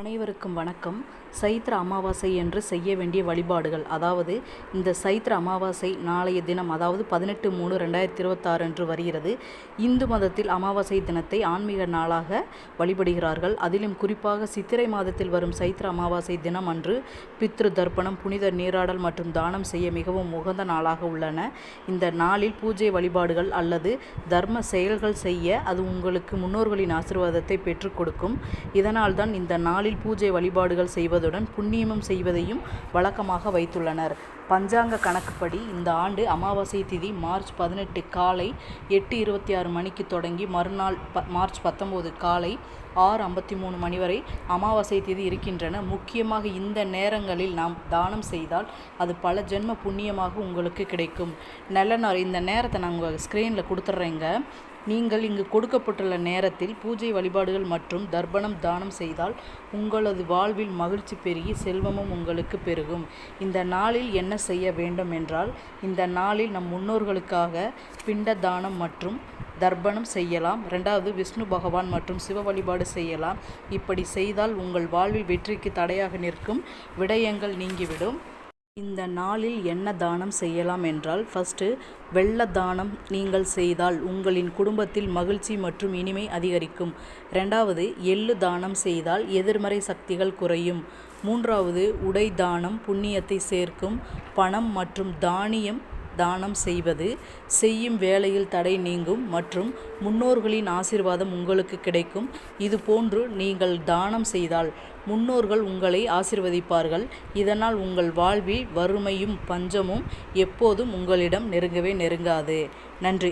அனைவருக்கும் வணக்கம். சைத்ர அமாவாசை என்று செய்ய வேண்டிய வழிபாடுகள். அதாவது இந்த சைத்ர அமாவாசை நாளைய தினம், அதாவது 18/3/2026 அன்று வருகிறது. இந்து மதத்தில் அமாவாசை தினத்தை ஆன்மீக நாளாக வழிபடுகிறார்கள். அதிலும் குறிப்பாக சித்திரை மாதத்தில் வரும் சைத்ர அமாவாசை தினம் அன்று பித்ரு தர்ப்பணம், புனித நீராடல் மற்றும் தானம் செய்ய மிகவும் உகந்த நாளாக உள்ளன. இந்த நாளில் பூஜை வழிபாடுகள் அல்லது தர்ம செயல்கள் செய்ய அது உங்களுக்கு முன்னோர்களின் ஆசீர்வாதத்தை பெற்றுக் கொடுக்கும். இதனால் தான் இந்த நாளில் பூஜை வழிபாடுகள் செய்வதுடன் புண்ணியமும் செய்வதையும் வழக்கமாக வைத்துள்ளனர். பஞ்சாங்க கணக்குப்படி இந்த ஆண்டு அமாவாசை திதி மார்ச் 18 காலை 8:26 மணிக்கு தொடங்கி மறுநாள் மார்ச் 19 காலை 6:53 மணி வரை அமாவாசை திதி இருக்கின்றன. முக்கியமாக இந்த நேரங்களில் நாம் தானம் செய்தால் அது பல ஜென்ம புண்ணியமாக உங்களுக்கு கிடைக்கும். இந்த நேரத்தை நான் உங்கள் ஸ்க்ரீனில் கொடுத்துட்றேங்க. நீங்கள் இங்கு கொடுக்கப்பட்டுள்ள நேரத்தில் பூஜை வழிபாடுகள் மற்றும் தர்ப்பணம் தானம் செய்தால் உங்களது வாழ்வில் மகிழ்ச்சி பெருகி செல்வமும் உங்களுக்கு பெருகும். இந்த நாளில் என்ன செய்ய வேண்டும் என்றால், இந்த நாளில் நம் முன்னோர்களுக்காக பிண்ட தானம் மற்றும் தர்ப்பணம் செய்யலாம். 2வது, விஷ்ணு பகவான் மற்றும் சிவ வழிபாடு செய்யலாம். இப்படி செய்தால் உங்கள் வாழ்வில் வெற்றிக்கு தடையாக நிற்கும் விடயங்கள் நீங்கிவிடும். இந்த நாளில் என்ன தானம் செய்யலாம் என்றால், ஃபஸ்ட்டு வெள்ள தானம் நீங்கள் செய்தால் உங்களின் குடும்பத்தில் மகிழ்ச்சி மற்றும் இனிமை அதிகரிக்கும். 2வது, எள்ளு தானம் செய்தால் எதிர்மறை சக்திகள் குறையும். 3வது, உடை தானம் புண்ணியத்தை சேர்க்கும். பணம் மற்றும் தானியம் தானம் செய்வது செய்யும் வேலையில் தடை நீங்கும் மற்றும் முன்னோர்களின் ஆசீர்வாதம் உங்களுக்கு கிடைக்கும். இது போன்று நீங்கள் தானம் செய்தால் முன்னோர்கள் உங்களை ஆசீர்வதிப்பார்கள். இதனால் உங்கள் வாழ்வில் வறுமையும் பஞ்சமும் எப்போதும் உங்களிடம் நெருங்கவே நெருங்காது. நன்றி.